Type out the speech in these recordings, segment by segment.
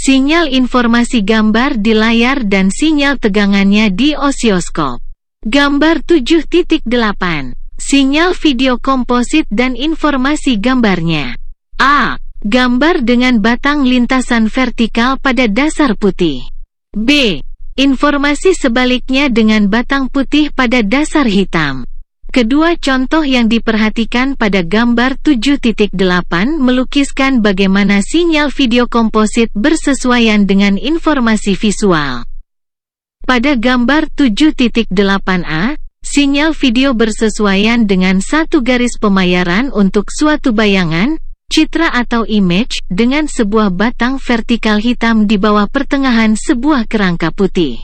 sinyal informasi gambar di layar dan sinyal tegangannya di osiskop. Gambar 7.8. Sinyal video komposit dan informasi gambarnya. A. Gambar dengan batang lintasan vertikal pada dasar putih. B. Informasi sebaliknya dengan batang putih pada dasar hitam. Kedua contoh yang diperhatikan pada gambar 7.8 melukiskan bagaimana sinyal video komposit bersesuaian dengan informasi visual. Pada gambar 7.8a, sinyal video bersesuaian dengan satu garis pemayaran untuk suatu bayangan, citra atau image, dengan sebuah batang vertikal hitam di bawah pertengahan sebuah kerangka putih.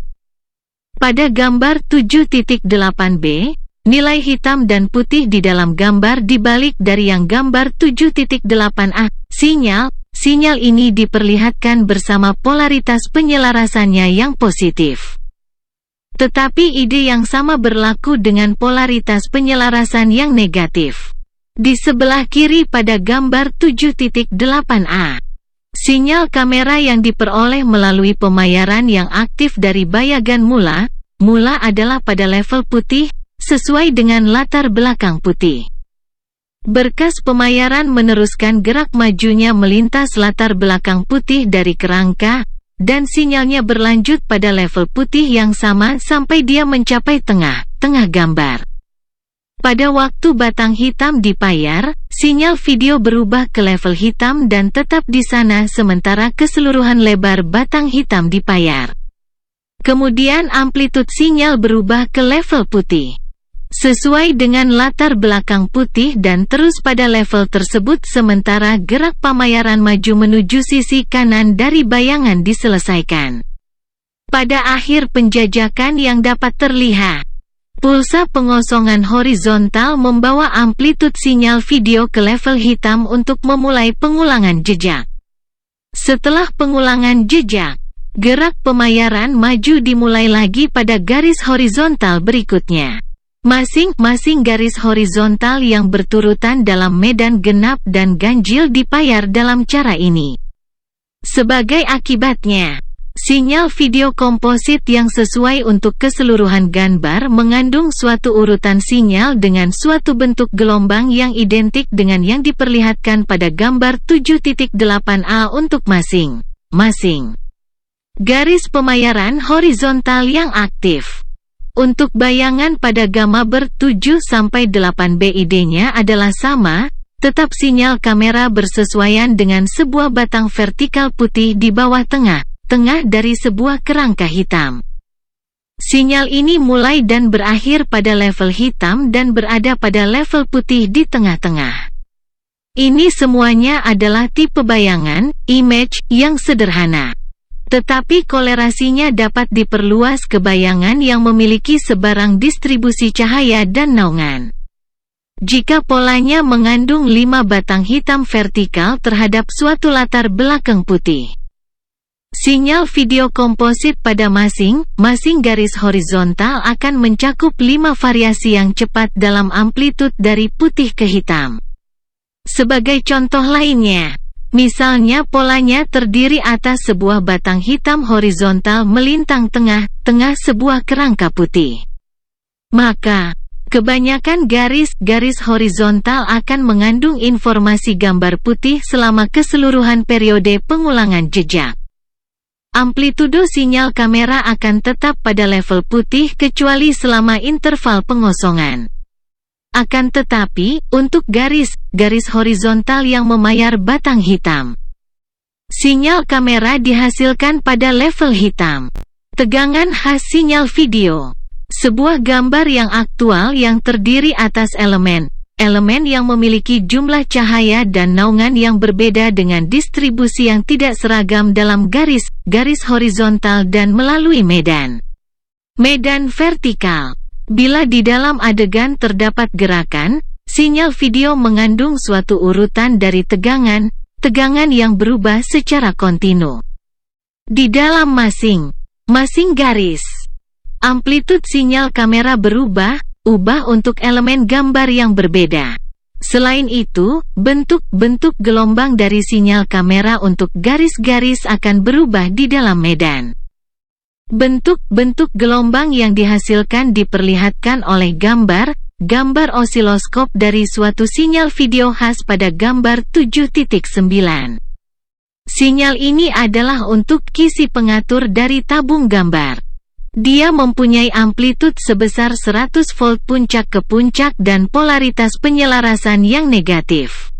Pada gambar 7.8b, nilai hitam dan putih di dalam gambar dibalik dari yang gambar 7.8a. Sinyal ini diperlihatkan bersama polaritas penyelarasannya yang positif. Tetapi ide yang sama berlaku dengan polaritas penyelarasan yang negatif. Di sebelah kiri pada gambar 7.8a, sinyal kamera yang diperoleh melalui pemayaran yang aktif dari bayangan mula adalah pada level putih, sesuai dengan latar belakang putih. Berkas pemayaran meneruskan gerak majunya melintas latar belakang putih dari kerangka, dan sinyalnya berlanjut pada level putih yang sama sampai dia mencapai tengah gambar. Pada waktu batang hitam dipayar, sinyal video berubah ke level hitam dan tetap di sana sementara keseluruhan lebar batang hitam dipayar. Kemudian amplitud sinyal berubah ke level putih, sesuai dengan latar belakang putih dan terus pada level tersebut sementara gerak pemayaran maju menuju sisi kanan dari bayangan diselesaikan. Pada akhir penjajakan yang dapat terlihat, pulsa pengosongan horizontal membawa amplitud sinyal video ke level hitam untuk memulai pengulangan jejak. Setelah pengulangan jejak, gerak pemayaran maju dimulai lagi pada garis horizontal berikutnya. Masing-masing garis horizontal yang berturutan dalam medan genap dan ganjil dipayar dalam cara ini. Sebagai akibatnya, sinyal video komposit yang sesuai untuk keseluruhan gambar mengandung suatu urutan sinyal dengan suatu bentuk gelombang yang identik dengan yang diperlihatkan pada gambar 7.8a untuk masing-masing garis pemayaran horizontal yang aktif. Untuk bayangan pada gambar 7-8b idenya adalah sama, tetap sinyal kamera bersesuaian dengan sebuah batang vertikal putih di bawah tengah dari sebuah kerangka hitam. Sinyal ini mulai dan berakhir pada level hitam dan berada pada level putih di tengah-tengah. Ini semuanya adalah tipe bayangan, image, yang sederhana. Tetapi kolerasinya dapat diperluas ke bayangan yang memiliki sebarang distribusi cahaya dan naungan. Jika polanya mengandung 5 batang hitam vertikal terhadap suatu latar belakang putih, sinyal video komposit pada masing-masing garis horizontal akan mencakup 5 variasi yang cepat dalam amplitud dari putih ke hitam. Sebagai contoh lainnya, misalnya polanya terdiri atas sebuah batang hitam horizontal melintang tengah sebuah kerangka putih. Maka, kebanyakan garis-garis horizontal akan mengandung informasi gambar putih selama keseluruhan periode pengulangan jejak. Amplitudo sinyal kamera akan tetap pada level putih kecuali selama interval pengosongan. Akan tetapi, untuk garis horizontal yang memayar batang hitam, sinyal kamera dihasilkan pada level hitam. Tegangan khas sinyal video. Sebuah gambar yang aktual yang terdiri atas elemen yang memiliki jumlah cahaya dan naungan yang berbeda dengan distribusi yang tidak seragam dalam garis horizontal dan melalui medan vertikal. Bila di dalam adegan terdapat gerakan, sinyal video mengandung suatu urutan dari tegangan yang berubah secara kontinu. Di dalam masing-masing garis, amplitud sinyal kamera berubah untuk elemen gambar yang berbeda. Selain itu, bentuk-bentuk gelombang dari sinyal kamera untuk garis-garis akan berubah di dalam medan. Bentuk-bentuk gelombang yang dihasilkan diperlihatkan oleh gambar osiloskop dari suatu sinyal video khas pada gambar 7.9. Sinyal ini adalah untuk kisi pengatur dari tabung gambar. Dia mempunyai amplitud sebesar 100 volt puncak ke puncak dan polaritas penyelarasan yang negatif.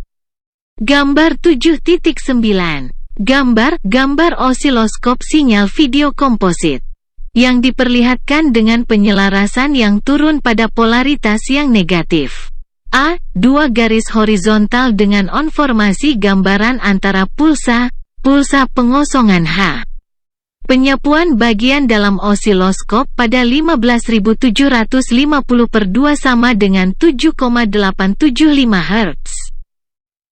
Gambar 7.9. Gambar osiloskop sinyal video komposit yang diperlihatkan dengan penyelarasan yang turun pada polaritas yang negatif. A. Dua garis horizontal dengan onformasi gambaran antara pulsa pengosongan H. Penyapuan bagian dalam osiloskop pada 15750/2 sama dengan 7,875 Hz.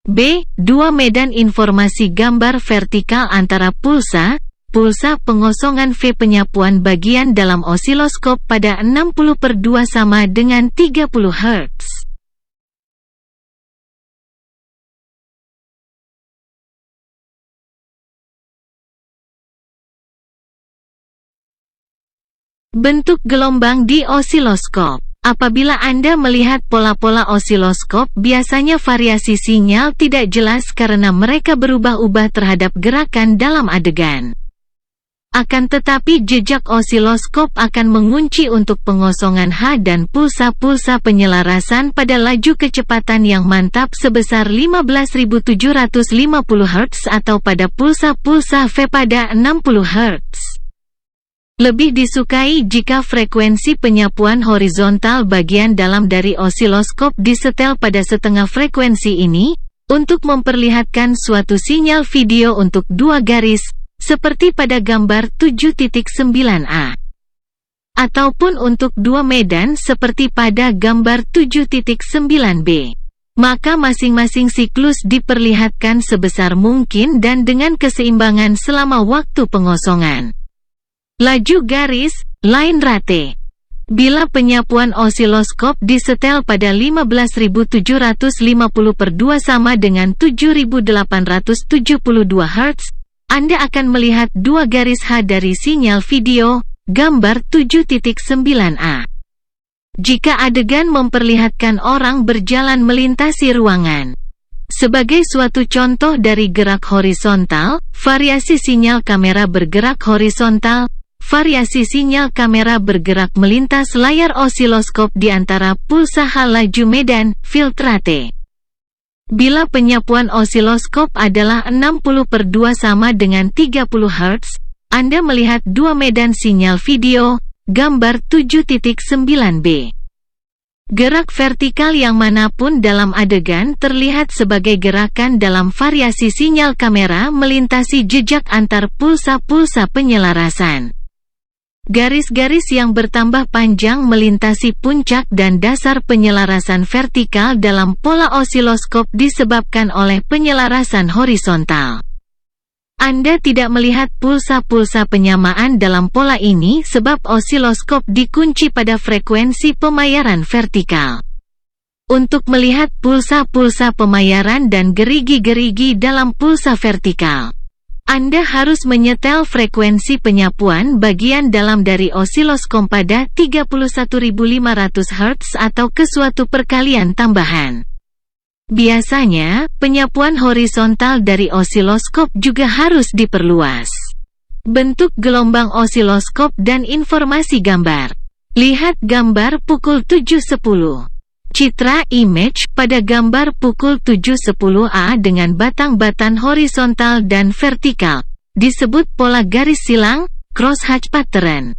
B. Dua medan informasi gambar vertikal antara pulsa pengosongan V. Penyapuan bagian dalam osiloskop pada 60/2 sama dengan 30 Hz. Bentuk gelombang di osiloskop. Apabila Anda melihat pola-pola osiloskop, biasanya variasi sinyal tidak jelas karena mereka berubah-ubah terhadap gerakan dalam adegan. Akan tetapi jejak osiloskop akan mengunci untuk pengosongan H dan pulsa-pulsa penyelarasan pada laju kecepatan yang mantap sebesar 15.750 Hz atau pada pulsa-pulsa V pada 60 Hz. Lebih disukai jika frekuensi penyapuan horizontal bagian dalam dari osiloskop disetel pada setengah frekuensi ini, untuk memperlihatkan suatu sinyal video untuk dua garis, seperti pada gambar 7.9a. Ataupun untuk dua medan seperti pada gambar 7.9b. Maka masing-masing siklus diperlihatkan sebesar mungkin dan dengan keseimbangan selama waktu pengosongan. Laju garis, line rate. Bila penyapuan osiloskop disetel pada 15.750/2 sama dengan 7.872 Hz, Anda akan melihat dua garis H dari sinyal video, gambar 7.9a. Jika adegan memperlihatkan orang berjalan melintasi ruangan. Sebagai suatu contoh dari gerak horizontal, variasi sinyal kamera bergerak horizontal, variasi sinyal kamera bergerak melintas layar osiloskop di antara pulsa H laju medan, filtrate. Bila penyapuan osiloskop adalah 60/2 sama dengan 30 Hz, Anda melihat dua medan sinyal video, gambar 7.9b. Gerak vertikal yang manapun dalam adegan terlihat sebagai gerakan dalam variasi sinyal kamera melintasi jejak antar pulsa-pulsa penyelarasan. Garis-garis yang bertambah panjang melintasi puncak dan dasar penyelarasan vertikal dalam pola osiloskop disebabkan oleh penyelarasan horizontal. Anda tidak melihat pulsa-pulsa penyamaan dalam pola ini sebab osiloskop dikunci pada frekuensi pemayaran vertikal. Untuk melihat pulsa-pulsa pemayaran dan gerigi-gerigi dalam pulsa vertikal, Anda harus menyetel frekuensi penyapuan bagian dalam dari osiloskop pada 31.500 Hz atau ke suatu perkalian tambahan. Biasanya, penyapuan horizontal dari osiloskop juga harus diperluas. Bentuk gelombang osiloskop dan informasi gambar. Lihat gambar pukul 7.10. Citra image pada gambar pukul 7.10a dengan batang-batang horizontal dan vertikal, disebut pola garis silang, crosshatch pattern.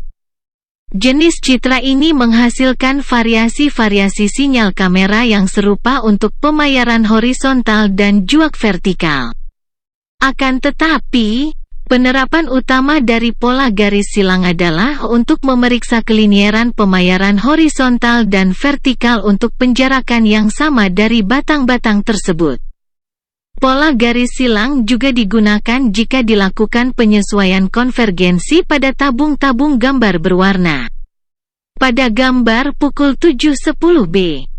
Jenis citra ini menghasilkan variasi-variasi sinyal kamera yang serupa untuk pemayaran horizontal dan juak vertikal. Akan tetapi, penerapan utama dari pola garis silang adalah untuk memeriksa kelinieran pemayaran horizontal dan vertikal untuk penjarakan yang sama dari batang-batang tersebut. Pola garis silang juga digunakan jika dilakukan penyesuaian konvergensi pada tabung-tabung gambar berwarna. Pada gambar pukul 7.10b,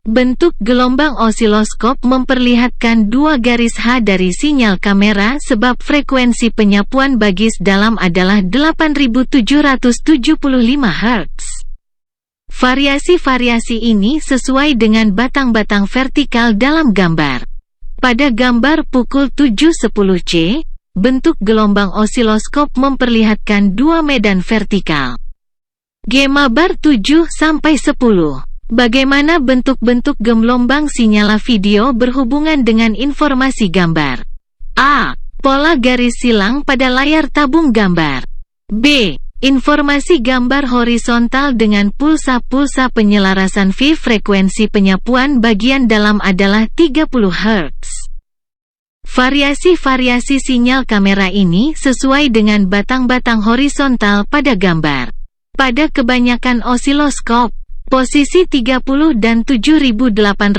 Bentuk gelombang osiloskop memperlihatkan dua garis H dari sinyal kamera sebab frekuensi penyapuan bagian dalam adalah 8775 Hz. Variasi-variasi ini sesuai dengan batang-batang vertikal dalam gambar. Pada gambar pukul 7.10 C, bentuk gelombang osiloskop memperlihatkan dua medan vertikal. Gambar 7-10. Bagaimana bentuk-bentuk gelombang sinyal video berhubungan dengan informasi gambar? A. Pola garis silang pada layar tabung gambar. B. Informasi gambar horizontal dengan pulsa-pulsa penyelarasan frekuensi penyapuan bagian dalam adalah 30 Hz. Variasi-variasi sinyal kamera ini sesuai dengan batang-batang horizontal pada gambar. Pada kebanyakan osiloskop, posisi 30 dan 7875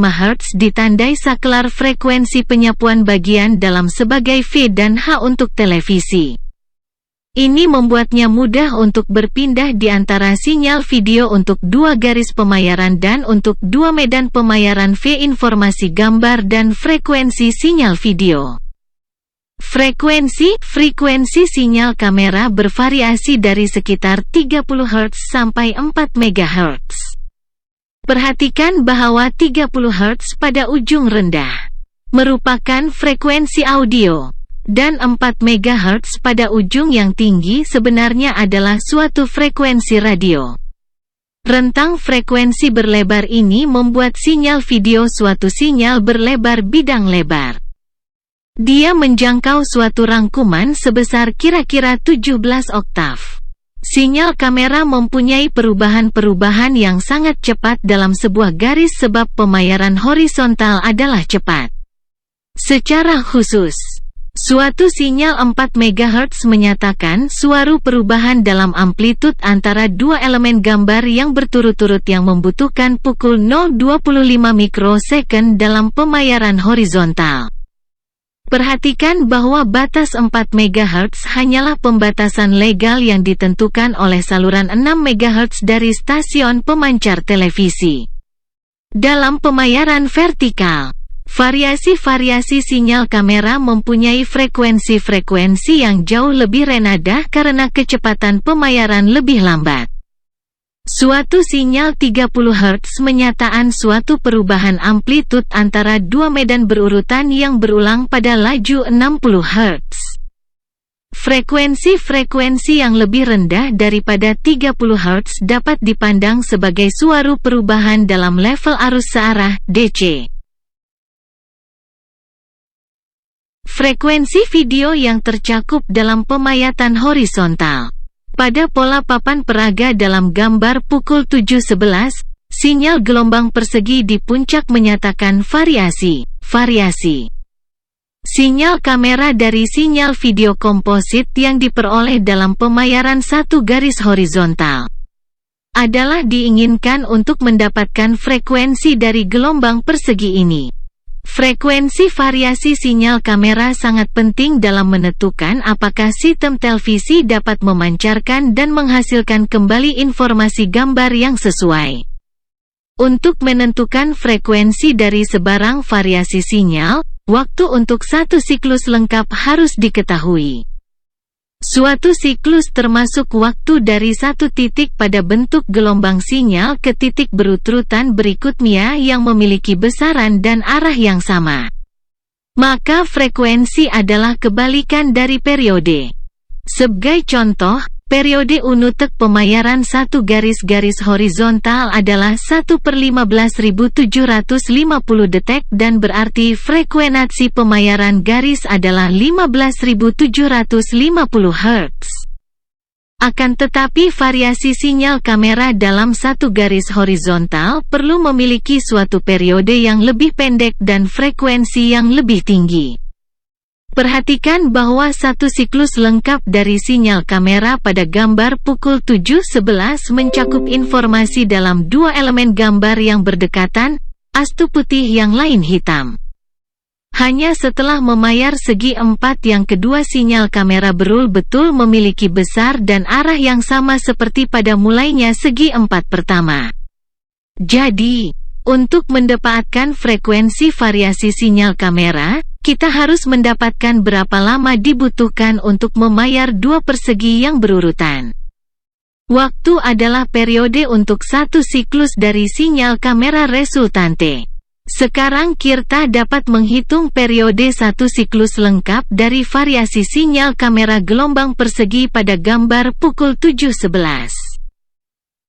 Hz ditandai saklar frekuensi penyapuan bagian dalam sebagai V dan H untuk televisi. Ini membuatnya mudah untuk berpindah di antara sinyal video untuk dua garis pemayaran dan untuk dua medan pemayaran V informasi gambar dan frekuensi sinyal video. Frekuensi sinyal kamera bervariasi dari sekitar 30 Hz sampai 4 MHz. Perhatikan bahwa 30 Hz pada ujung rendah merupakan frekuensi audio, dan 4 MHz pada ujung yang tinggi sebenarnya adalah suatu frekuensi radio. Rentang frekuensi berlebar ini membuat sinyal video suatu sinyal berlebar bidang lebar. Dia menjangkau suatu rangkuman sebesar kira-kira 17 oktav. Sinyal kamera mempunyai perubahan-perubahan yang sangat cepat dalam sebuah garis sebab pemayaran horizontal adalah cepat. Secara khusus, suatu sinyal 4 MHz menyatakan suatu perubahan dalam amplitud antara dua elemen gambar yang berturut-turut yang membutuhkan pukul 0,25 mikrosecond dalam pemayaran horizontal. Perhatikan bahwa batas 4 MHz hanyalah pembatasan legal yang ditentukan oleh saluran 6 MHz dari stasiun pemancar televisi. Dalam pemayaran vertikal, variasi-variasi sinyal kamera mempunyai frekuensi-frekuensi yang jauh lebih rendah karena kecepatan pemayaran lebih lambat. Suatu sinyal 30 Hz menyatakan suatu perubahan amplitud antara dua medan berurutan yang berulang pada laju 60 Hz. Frekuensi-frekuensi yang lebih rendah daripada 30 Hz dapat dipandang sebagai suatu perubahan dalam level arus searah DC. Frekuensi video yang tercakup dalam pemayatan horizontal. Pada pola papan peraga dalam gambar pukul 7.11, sinyal gelombang persegi di puncak menyatakan variasi. Sinyal kamera dari sinyal video komposit yang diperoleh dalam pemayaran satu garis horizontal adalah diinginkan untuk mendapatkan frekuensi dari gelombang persegi ini. Frekuensi variasi sinyal kamera sangat penting dalam menentukan apakah sistem televisi dapat memancarkan dan menghasilkan kembali informasi gambar yang sesuai. Untuk menentukan frekuensi dari sebarang variasi sinyal, waktu untuk satu siklus lengkap harus diketahui. Suatu siklus termasuk waktu dari satu titik pada bentuk gelombang sinyal ke titik berurutan berikutnya yang memiliki besaran dan arah yang sama. Maka frekuensi adalah kebalikan dari periode. Sebagai contoh, periode unutek pemayaran satu garis-garis horizontal adalah 1/15.750 detik dan berarti frekuensi pemayaran garis adalah 15.750 Hz. Akan tetapi variasi sinyal kamera dalam satu garis horizontal perlu memiliki suatu periode yang lebih pendek dan frekuensi yang lebih tinggi. Perhatikan bahwa satu siklus lengkap dari sinyal kamera pada gambar pukul 7.11 mencakup informasi dalam dua elemen gambar yang berdekatan, satu putih yang lain hitam. Hanya setelah memayar segi 4 yang kedua sinyal kamera betul-betul memiliki besar dan arah yang sama seperti pada mulainya segi 4 pertama. Jadi, untuk mendapatkan frekuensi variasi sinyal kamera, kita harus mendapatkan berapa lama dibutuhkan untuk memayar dua persegi yang berurutan. Waktu adalah periode untuk satu siklus dari sinyal kamera resultante. Sekarang kita dapat menghitung periode satu siklus lengkap dari variasi sinyal kamera gelombang persegi pada gambar pukul 7.11.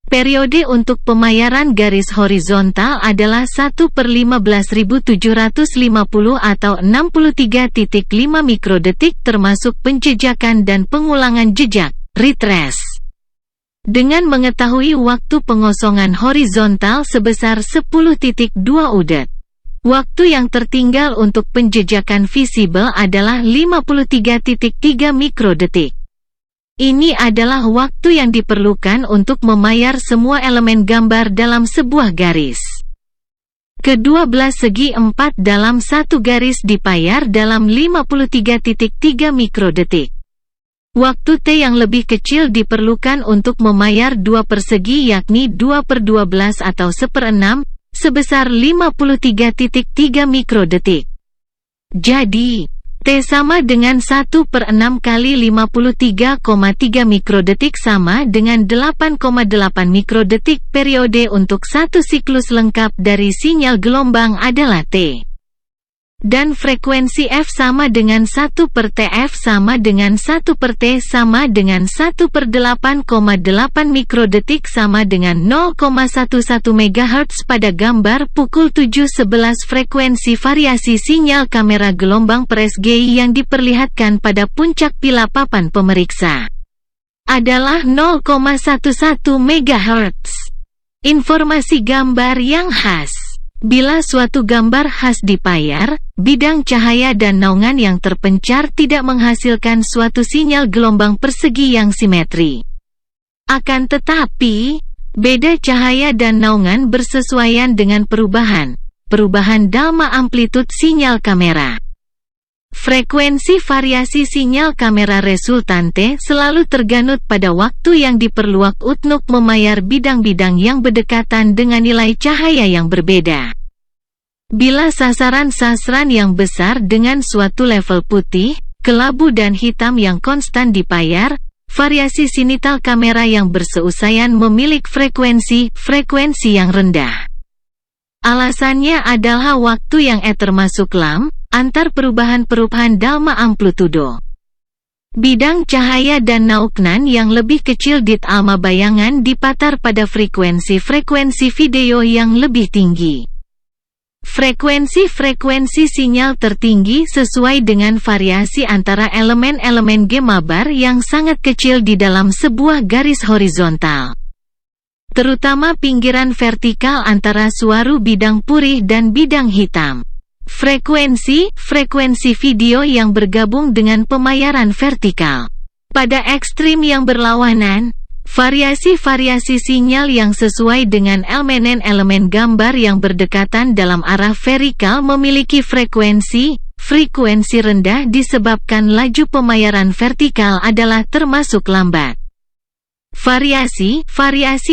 Periode untuk pemayaran garis horizontal adalah 1/15.750 atau 63.5 mikrodetik termasuk penjejakan dan pengulangan jejak, retrace. Dengan mengetahui waktu pengosongan horizontal sebesar 10.2 udet. Waktu yang tertinggal untuk penjejakan visible adalah 53.3 mikrodetik. Ini adalah waktu yang diperlukan untuk memayar semua elemen gambar dalam sebuah garis. Kedua-belah segi 4 dalam satu garis dipayar dalam 53.3 mikrodetik. Waktu T yang lebih kecil diperlukan untuk memayar dua persegi yakni 2/12 atau 1/6, sebesar 53.3 mikrodetik. Jadi, T sama dengan 1/6 kali 53,3 mikrodetik sama dengan 8,8 mikrodetik. Periode untuk satu siklus lengkap dari sinyal gelombang adalah T. Dan frekuensi F sama dengan 1/TF sama dengan 1/T sama dengan 1/8,8 mikrodetik sama dengan 0,11 MHz pada gambar pukul 7.11. Frekuensi variasi sinyal kamera gelombang persegi yang diperlihatkan pada puncak pila papan pemeriksa adalah 0,11 MHz. Informasi gambar yang khas. Bila suatu gambar khas dipayar, bidang cahaya dan naungan yang terpencar tidak menghasilkan suatu sinyal gelombang persegi yang simetri. Akan tetapi, beda cahaya dan naungan bersesuaian dengan perubahan delta amplitude sinyal kamera. Frekuensi variasi sinyal kamera resultante selalu terganut pada waktu yang diperlukan untuk memayar bidang-bidang yang berdekatan dengan nilai cahaya yang berbeda. Bila sasaran yang besar dengan suatu level putih, kelabu dan hitam yang konstan dipayar, variasi sinital kamera yang berseusian memiliki frekuensi yang rendah. Alasannya adalah waktu yang termasuk lam antar perubahan delta amplitudo. Bidang cahaya dan naungan yang lebih kecil di alma bayangan dipatar pada frekuensi video yang lebih tinggi. Frekuensi sinyal tertinggi sesuai dengan variasi antara elemen-elemen gemabar yang sangat kecil di dalam sebuah garis horizontal. Terutama pinggiran vertikal antara suatu bidang putih dan bidang hitam. Frekuensi video yang bergabung dengan pemayaran vertikal. Pada ekstrim yang berlawanan, variasi sinyal yang sesuai dengan elemen gambar yang berdekatan dalam arah vertikal memiliki frekuensi rendah disebabkan laju pemayaran vertikal adalah termasuk lambat. Variasi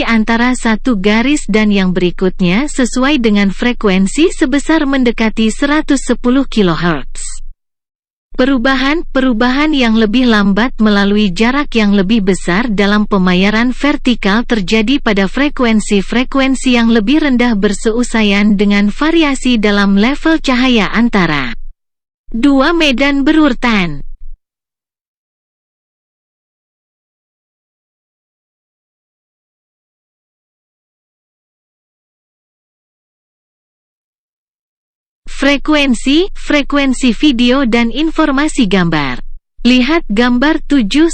antara satu garis dan yang berikutnya sesuai dengan frekuensi sebesar mendekati 110 kHz. Perubahan yang lebih lambat melalui jarak yang lebih besar dalam pemayaran vertikal terjadi pada frekuensi yang lebih rendah berseusian dengan variasi dalam level cahaya antara dua medan berurutan. Frekuensi video dan informasi gambar. Lihat gambar 7-12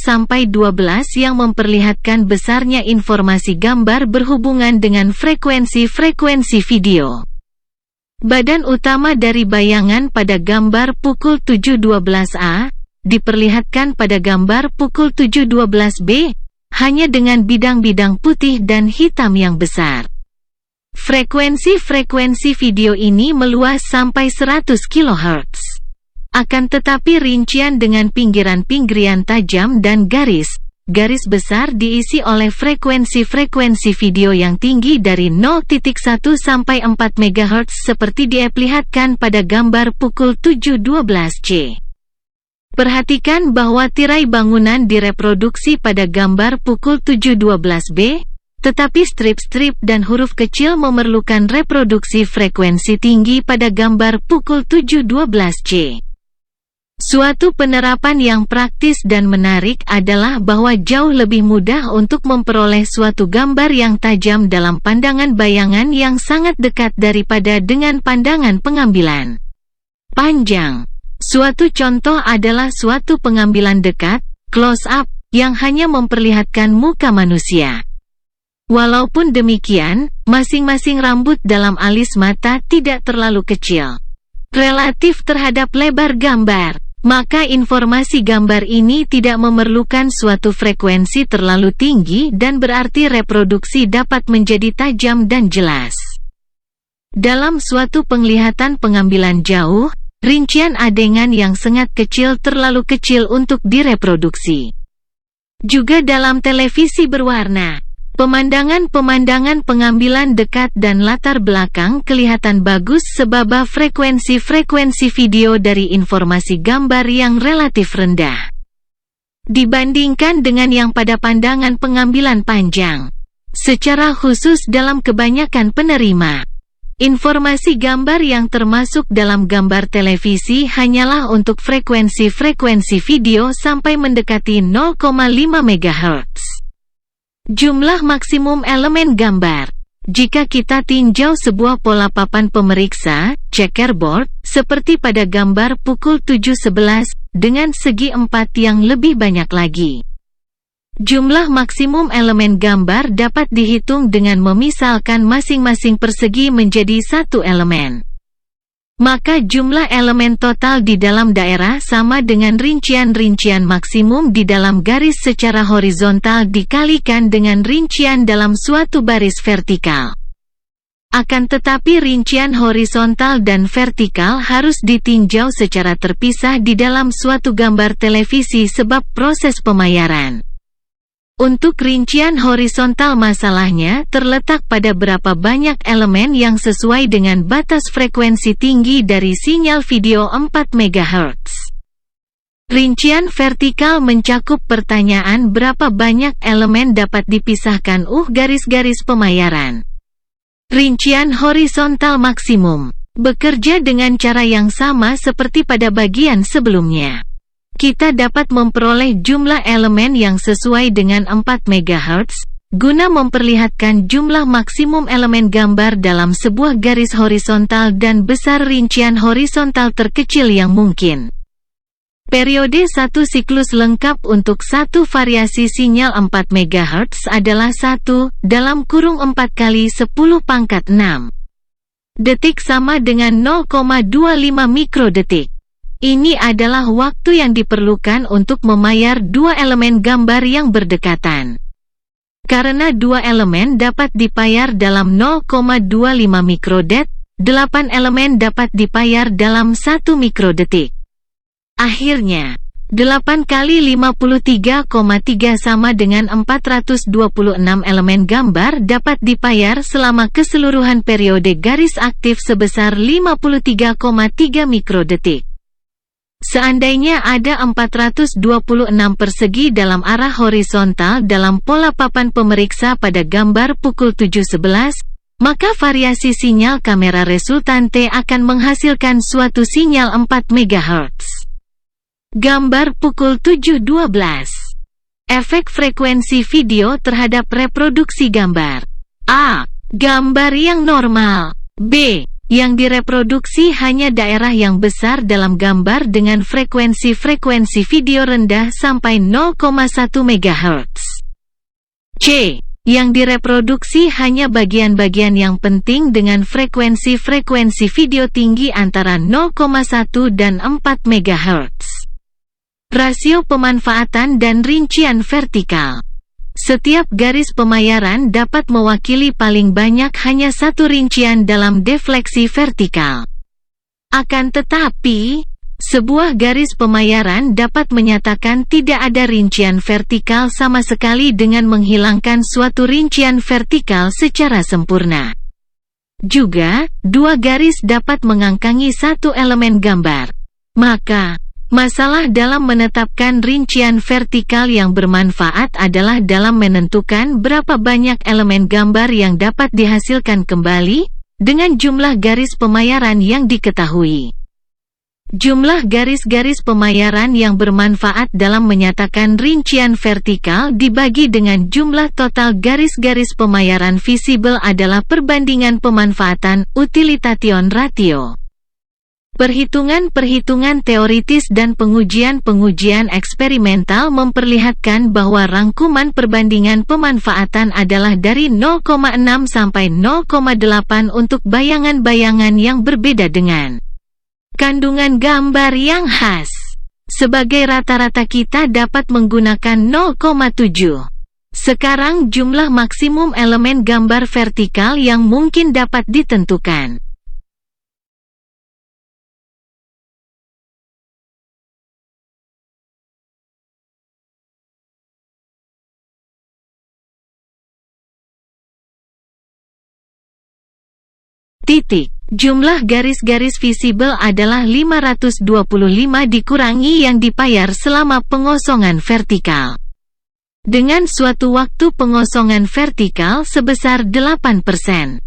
yang memperlihatkan besarnya informasi gambar berhubungan dengan frekuensi video. Badan utama dari bayangan pada gambar pukul 7.12a, diperlihatkan pada gambar pukul 7.12b, hanya dengan bidang-bidang putih dan hitam yang besar. Frekuensi video ini meluas sampai 100 kHz. Akan tetapi rincian dengan pinggiran tajam dan garis garis besar diisi oleh frekuensi-frekuensi video yang tinggi dari 0.1 sampai 4 MHz seperti diperlihatkan pada gambar pukul 7.12 C. Perhatikan bahwa tirai bangunan direproduksi pada gambar pukul 7.12 B, tetapi strip-strip dan huruf kecil memerlukan reproduksi frekuensi tinggi pada gambar pukul 7.12 C. Suatu penerapan yang praktis dan menarik adalah bahwa jauh lebih mudah untuk memperoleh suatu gambar yang tajam dalam pandangan bayangan yang sangat dekat daripada dengan pandangan pengambilan panjang. Suatu contoh adalah suatu pengambilan dekat, close-up, yang hanya memperlihatkan muka manusia. Walaupun demikian, masing-masing rambut dalam alis mata tidak terlalu kecil relatif terhadap lebar gambar. Maka informasi gambar ini tidak memerlukan suatu frekuensi terlalu tinggi dan berarti reproduksi dapat menjadi tajam dan jelas. Dalam suatu penglihatan pengambilan jauh, rincian adegan yang sangat kecil terlalu kecil untuk direproduksi. Juga dalam televisi berwarna, pemandangan-pemandangan pengambilan dekat dan latar belakang kelihatan bagus sebab frekuensi-frekuensi video dari informasi gambar yang relatif rendah dibandingkan dengan yang pada pandangan pengambilan panjang. Secara khusus dalam kebanyakan penerima, informasi gambar yang termasuk dalam gambar televisi hanyalah untuk frekuensi-frekuensi video sampai mendekati 0,5 MHz. Jumlah maksimum elemen gambar. Jika kita tinjau sebuah pola papan pemeriksa, checkerboard, seperti pada gambar pukul 7.11, dengan segi 4 yang lebih banyak lagi. Jumlah maksimum elemen gambar dapat dihitung dengan memisalkan masing-masing persegi menjadi satu elemen. Maka jumlah elemen total di dalam daerah sama dengan rincian-rincian maksimum di dalam garis secara horizontal dikalikan dengan rincian dalam suatu baris vertikal. Akan tetapi rincian horizontal dan vertikal harus ditinjau secara terpisah di dalam suatu gambar televisi sebab proses pemayaran. Untuk rincian horizontal masalahnya terletak pada berapa banyak elemen yang sesuai dengan batas frekuensi tinggi dari sinyal video 4 MHz. Rincian vertikal mencakup pertanyaan berapa banyak elemen dapat dipisahkan garis-garis pemayaran. Rincian horizontal maksimum bekerja dengan cara yang sama seperti pada bagian sebelumnya. Kita dapat memperoleh jumlah elemen yang sesuai dengan 4 MHz, guna memperlihatkan jumlah maksimum elemen gambar dalam sebuah garis horizontal dan besar rincian horizontal terkecil yang mungkin. Periode satu siklus lengkap untuk satu variasi sinyal 4 MHz adalah 1, dalam kurung 4 kali 10 pangkat 6 detik sama dengan 0,25 mikrodetik. Ini adalah waktu yang diperlukan untuk memayar dua elemen gambar yang berdekatan. Karena dua elemen dapat dipayar dalam 0,25 mikrodet, 8 elemen dapat dipayar dalam 1 mikrodetik. Akhirnya, 8 kali 53,3 sama dengan 426 elemen gambar dapat dipayar selama keseluruhan periode garis aktif sebesar 53,3 mikrodetik. Seandainya ada 426 persegi dalam arah horizontal dalam pola papan pemeriksa pada gambar pukul 7.11, maka variasi sinyal kamera resultante akan menghasilkan suatu sinyal 4 MHz. Gambar pukul 7.12. Efek frekuensi video terhadap reproduksi gambar. A. Gambar yang normal. B. Yang direproduksi hanya daerah yang besar dalam gambar dengan frekuensi-frekuensi video rendah sampai 0,1 MHz. C. Yang direproduksi hanya bagian-bagian yang penting dengan frekuensi-frekuensi video tinggi antara 0,1 dan 4 MHz. Rasio pemanfaatan dan rincian vertikal. Setiap garis pemayaran dapat mewakili paling banyak hanya satu rincian dalam defleksi vertikal. Akan tetapi, Sebuah garis pemayaran dapat menyatakan tidak ada rincian vertikal sama sekali dengan menghilangkan suatu rincian vertikal secara sempurna. Juga, dua garis dapat mengangkangi satu elemen gambar. Maka, masalah dalam menetapkan rincian vertikal yang bermanfaat adalah dalam menentukan berapa banyak elemen gambar yang dapat dihasilkan kembali, dengan jumlah garis pemayaran yang diketahui. Jumlah garis-garis pemayaran yang bermanfaat dalam menyatakan rincian vertikal dibagi dengan jumlah total garis-garis pemayaran visible adalah perbandingan pemanfaatan utilitarian ratio. Perhitungan-perhitungan teoritis dan pengujian-pengujian eksperimental memperlihatkan bahwa rangkuman perbandingan pemanfaatan adalah dari 0,6 sampai 0,8 untuk bayangan-bayangan yang berbeda dengan kandungan gambar yang khas. Sebagai rata-rata kita dapat menggunakan 0,7. Sekarang jumlah maksimum elemen gambar vertikal yang mungkin dapat ditentukan. Jumlah garis-garis visible adalah 525 dikurangi yang dipayar selama pengosongan vertikal. Dengan suatu waktu pengosongan vertikal sebesar 8%.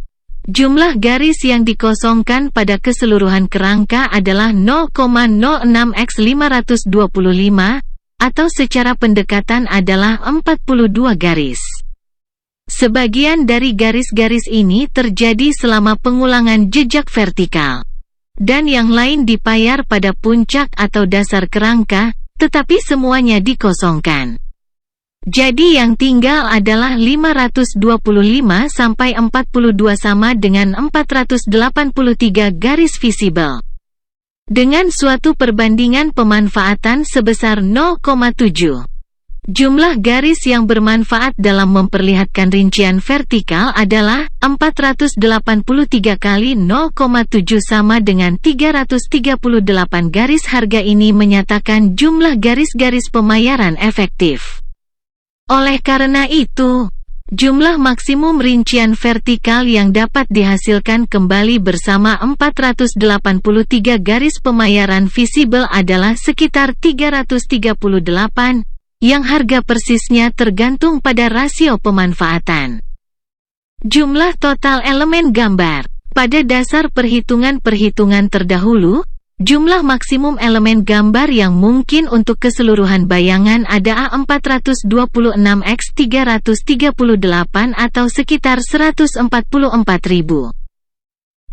Jumlah garis yang dikosongkan pada keseluruhan kerangka adalah 0,06 x 525, atau secara pendekatan adalah 42 garis. Sebagian dari garis-garis ini terjadi selama pengulangan jejak vertikal, dan yang lain dipayar pada puncak atau dasar kerangka, tetapi semuanya dikosongkan. Jadi yang tinggal adalah 525 sampai 42 sama dengan 483 garis visible. Dengan suatu perbandingan pemanfaatan sebesar 0,7. Jumlah garis yang bermanfaat dalam memperlihatkan rincian vertikal adalah 483 kali 0,7 sama dengan 338 garis. Harga ini menyatakan jumlah garis-garis pemayaran efektif. Oleh karena itu, jumlah maksimum rincian vertikal yang dapat dihasilkan kembali bersama 483 garis pemayaran visible adalah sekitar 338. Yang harga persisnya tergantung pada rasio pemanfaatan. Jumlah total elemen gambar. Pada dasar perhitungan-perhitungan terdahulu, jumlah maksimum elemen gambar yang mungkin untuk keseluruhan bayangan ada 426 x 338 atau sekitar 144.000.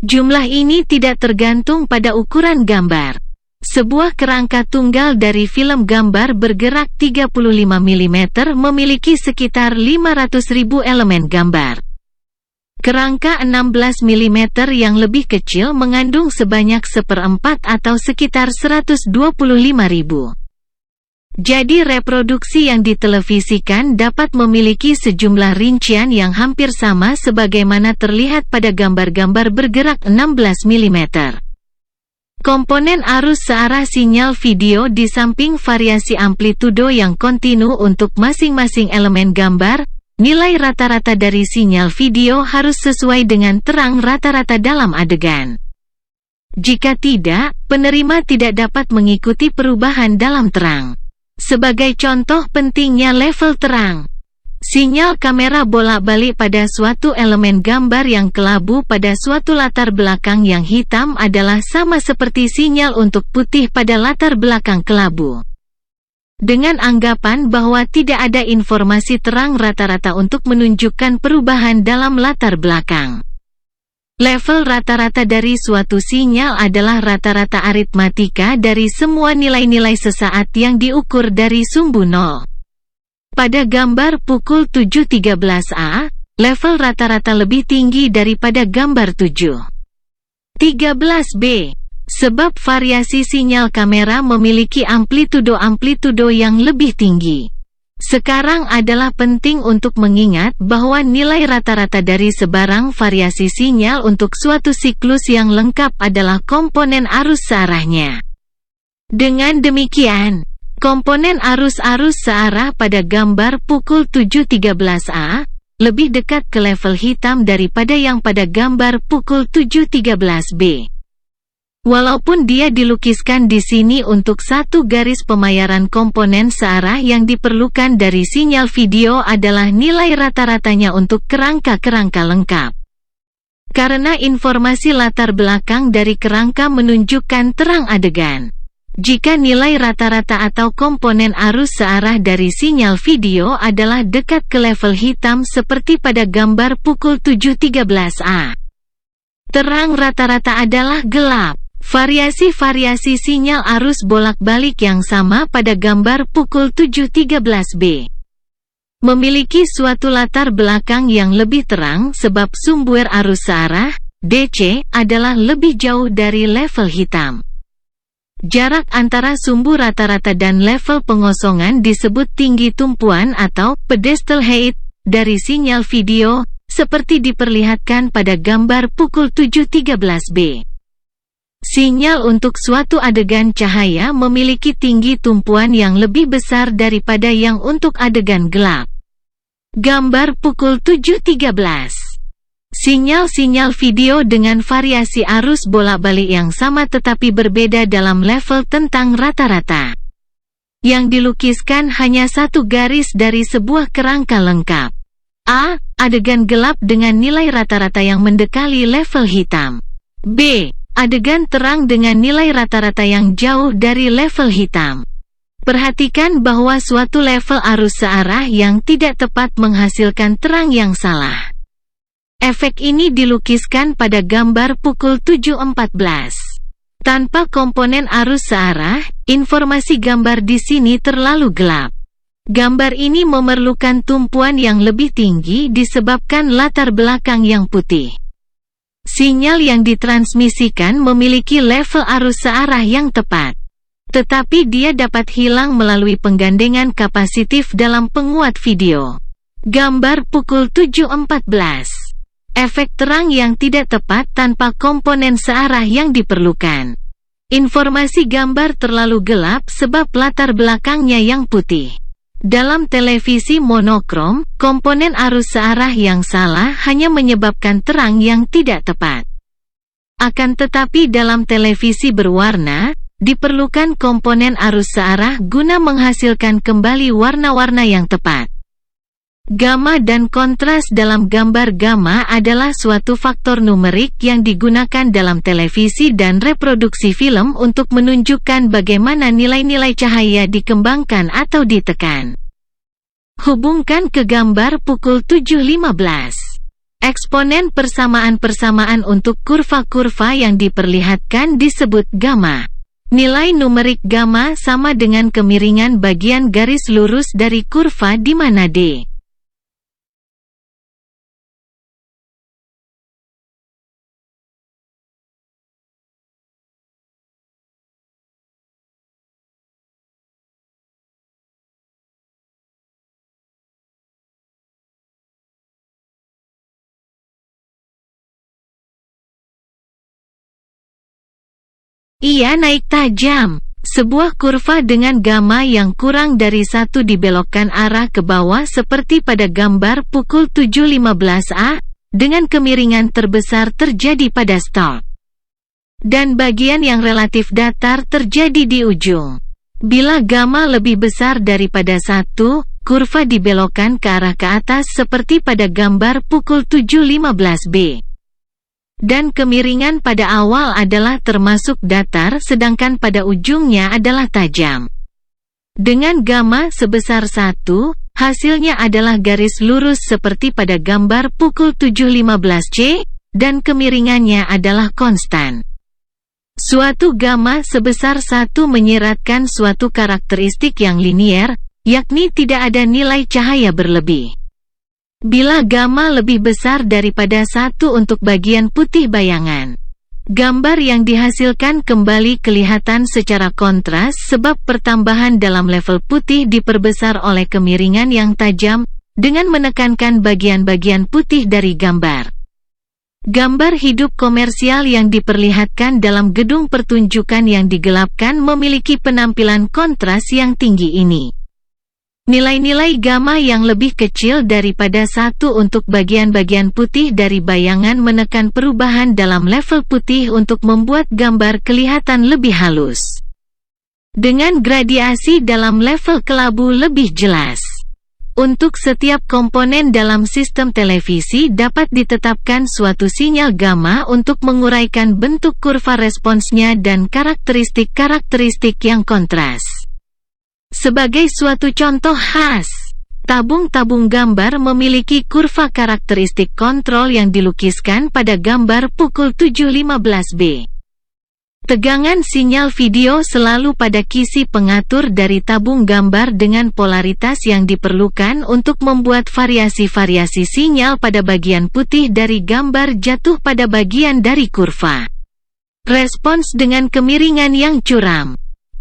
Jumlah ini tidak tergantung pada ukuran gambar. Sebuah kerangka tunggal dari film gambar bergerak 35 mm memiliki sekitar 500.000 elemen gambar. Kerangka 16 mm yang lebih kecil mengandung sebanyak 1/4 atau sekitar 125.000. Jadi reproduksi yang ditelevisikan dapat memiliki sejumlah rincian yang hampir sama sebagaimana terlihat pada gambar-gambar bergerak 16 mm. Komponen arus searah sinyal video di samping variasi amplitudo yang kontinu untuk masing-masing elemen gambar, nilai rata-rata dari sinyal video harus sesuai dengan terang rata-rata dalam adegan. Jika tidak, penerima tidak dapat mengikuti perubahan dalam terang. Sebagai contoh pentingnya level terang. Sinyal kamera bolak-balik pada suatu elemen gambar yang kelabu pada suatu latar belakang yang hitam adalah sama seperti sinyal untuk putih pada latar belakang kelabu. Dengan anggapan bahwa tidak ada informasi terang rata-rata untuk menunjukkan perubahan dalam latar belakang. Level rata-rata dari suatu sinyal adalah rata-rata aritmatika dari semua nilai-nilai sesaat yang diukur dari sumbu nol. Pada gambar pukul 7.13 A, level rata-rata lebih tinggi daripada gambar 7.13 B. Sebab variasi sinyal kamera memiliki amplitudo yang lebih tinggi. Sekarang adalah penting untuk mengingat bahwa nilai rata-rata dari sebarang variasi sinyal untuk suatu siklus yang lengkap adalah komponen arus searahnya. Dengan demikian, komponen arus-arus searah pada gambar pukul 7.13A lebih dekat ke level hitam daripada yang pada gambar pukul 7.13B. Walaupun dia dilukiskan di sini untuk satu garis pemayaran komponen searah, yang diperlukan dari sinyal video adalah nilai rata-ratanya untuk kerangka-kerangka lengkap. Karena informasi latar belakang dari kerangka menunjukkan terang adegan. Jika nilai rata-rata atau komponen arus searah dari sinyal video adalah dekat ke level hitam seperti pada gambar pukul 7.13A, terang rata-rata adalah gelap. Variasi-variasi sinyal arus bolak-balik yang sama pada gambar pukul 7.13B memiliki suatu latar belakang yang lebih terang sebab sumber arus searah, DC, adalah lebih jauh dari level hitam. Jarak antara sumbu rata-rata dan level pengosongan disebut tinggi tumpuan atau pedestal height dari sinyal video, seperti diperlihatkan pada gambar pukul 7.13B. Sinyal untuk suatu adegan cahaya memiliki tinggi tumpuan yang lebih besar daripada yang untuk adegan gelap. Gambar pukul 7.13. Sinyal-sinyal video dengan variasi arus bolak-balik yang sama tetapi berbeda dalam level tentang rata-rata. Yang dilukiskan hanya satu garis dari sebuah kerangka lengkap. A. Adegan gelap dengan nilai rata-rata yang mendekati level hitam. B. Adegan terang dengan nilai rata-rata yang jauh dari level hitam. Perhatikan bahwa suatu level arus searah yang tidak tepat menghasilkan terang yang salah. Efek ini dilukiskan pada gambar pukul 7.14. Tanpa komponen arus searah, informasi gambar di sini terlalu gelap. Gambar ini memerlukan tumpuan yang lebih tinggi disebabkan latar belakang yang putih. Sinyal yang ditransmisikan memiliki level arus searah yang tepat, tetapi dia dapat hilang melalui penggandengan kapasitif dalam penguat video. Gambar pukul 7.14. Efek terang yang tidak tepat tanpa komponen searah yang diperlukan. Informasi gambar terlalu gelap sebab latar belakangnya yang putih. Dalam televisi monokrom, komponen arus searah yang salah hanya menyebabkan terang yang tidak tepat. Akan tetapi dalam televisi berwarna, diperlukan komponen arus searah guna menghasilkan kembali warna-warna yang tepat. Gamma dan kontras dalam gambar gamma adalah suatu faktor numerik yang digunakan dalam televisi dan reproduksi film untuk menunjukkan bagaimana nilai-nilai cahaya dikembangkan atau ditekan. Hubungkan ke gambar pukul 7.15. Eksponen persamaan-persamaan untuk kurva-kurva yang diperlihatkan disebut gamma. Nilai numerik gamma sama dengan kemiringan bagian garis lurus dari kurva di mana D. Ia naik tajam. Sebuah kurva dengan gamma yang kurang dari 1 dibelokkan arah ke bawah seperti pada gambar pukul 7.15A, dengan kemiringan terbesar terjadi pada stop. Dan bagian yang relatif datar terjadi di ujung. Bila gamma lebih besar daripada 1, kurva dibelokkan ke arah ke atas seperti pada gambar pukul 7.15B. Dan kemiringan pada awal adalah termasuk datar sedangkan pada ujungnya adalah tajam. Dengan gamma sebesar 1, hasilnya adalah garis lurus seperti pada gambar pukul 7.15C, dan kemiringannya adalah konstan. Suatu gamma sebesar 1 menyiratkan suatu karakteristik yang linier, yakni tidak ada nilai cahaya berlebih. Bila gamma lebih besar daripada 1 untuk bagian putih bayangan, gambar yang dihasilkan kembali kelihatan secara kontras sebab pertambahan dalam level putih diperbesar oleh kemiringan yang tajam, dengan menekankan bagian-bagian putih dari gambar. Gambar hidup komersial yang diperlihatkan dalam gedung pertunjukan yang digelapkan memiliki penampilan kontras yang tinggi ini. Nilai-nilai gamma yang lebih kecil daripada 1 untuk bagian-bagian putih dari bayangan menekan perubahan dalam level putih untuk membuat gambar kelihatan lebih halus. Dengan gradiasi dalam level kelabu lebih jelas. Untuk setiap komponen dalam sistem televisi dapat ditetapkan suatu sinyal gamma untuk menguraikan bentuk kurva responsnya dan karakteristik-karakteristik yang kontras. Sebagai suatu contoh khas, tabung-tabung gambar memiliki kurva karakteristik kontrol yang dilukiskan pada gambar pukul 7.15b. Tegangan sinyal video selalu pada kisi pengatur dari tabung gambar dengan polaritas yang diperlukan untuk membuat variasi-variasi sinyal pada bagian putih dari gambar jatuh pada bagian dari kurva. Respons dengan kemiringan yang curam.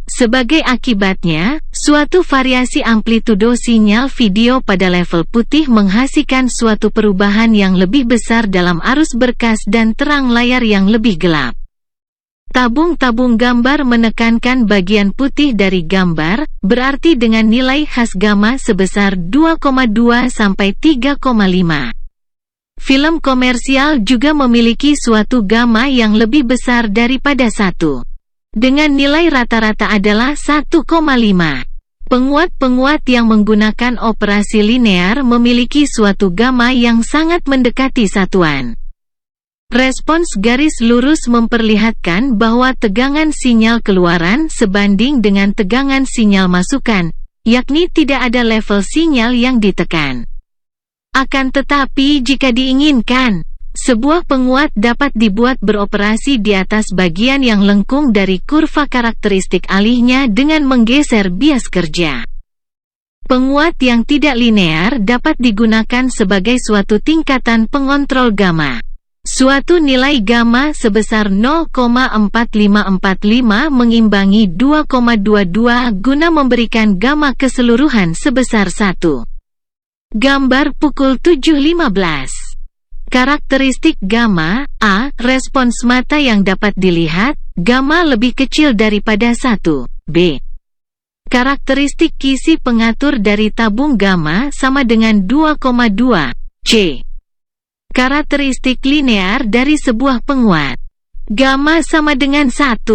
Sebagai akibatnya, suatu variasi amplitudo sinyal video pada level putih menghasilkan suatu perubahan yang lebih besar dalam arus berkas dan terang layar yang lebih gelap. Tabung-tabung gambar menekankan bagian putih dari gambar, berarti dengan nilai khas gamma sebesar 2,2 sampai 3,5. Film komersial juga memiliki suatu gamma yang lebih besar daripada 1. Dengan nilai rata-rata adalah 1,5. Penguat-penguat yang menggunakan operasi linear memiliki suatu gamma yang sangat mendekati satuan. Respons garis lurus memperlihatkan bahwa tegangan sinyal keluaran sebanding dengan tegangan sinyal masukan, yakni tidak ada level sinyal yang ditekan. Akan tetapi jika diinginkan, sebuah penguat dapat dibuat beroperasi di atas bagian yang lengkung dari kurva karakteristik alihnya dengan menggeser bias kerja. Penguat yang tidak linear dapat digunakan sebagai suatu tingkatan pengontrol gamma. Suatu nilai gamma sebesar 0,4545 mengimbangi 2,22 guna memberikan gamma keseluruhan sebesar 1. Gambar pukul 7.15. Karakteristik gamma, A. Respons mata yang dapat dilihat, gamma lebih kecil daripada 1. B. Karakteristik kisi pengatur dari tabung gamma sama dengan 2,2. C. Karakteristik linear dari sebuah penguat. Gamma sama dengan 1.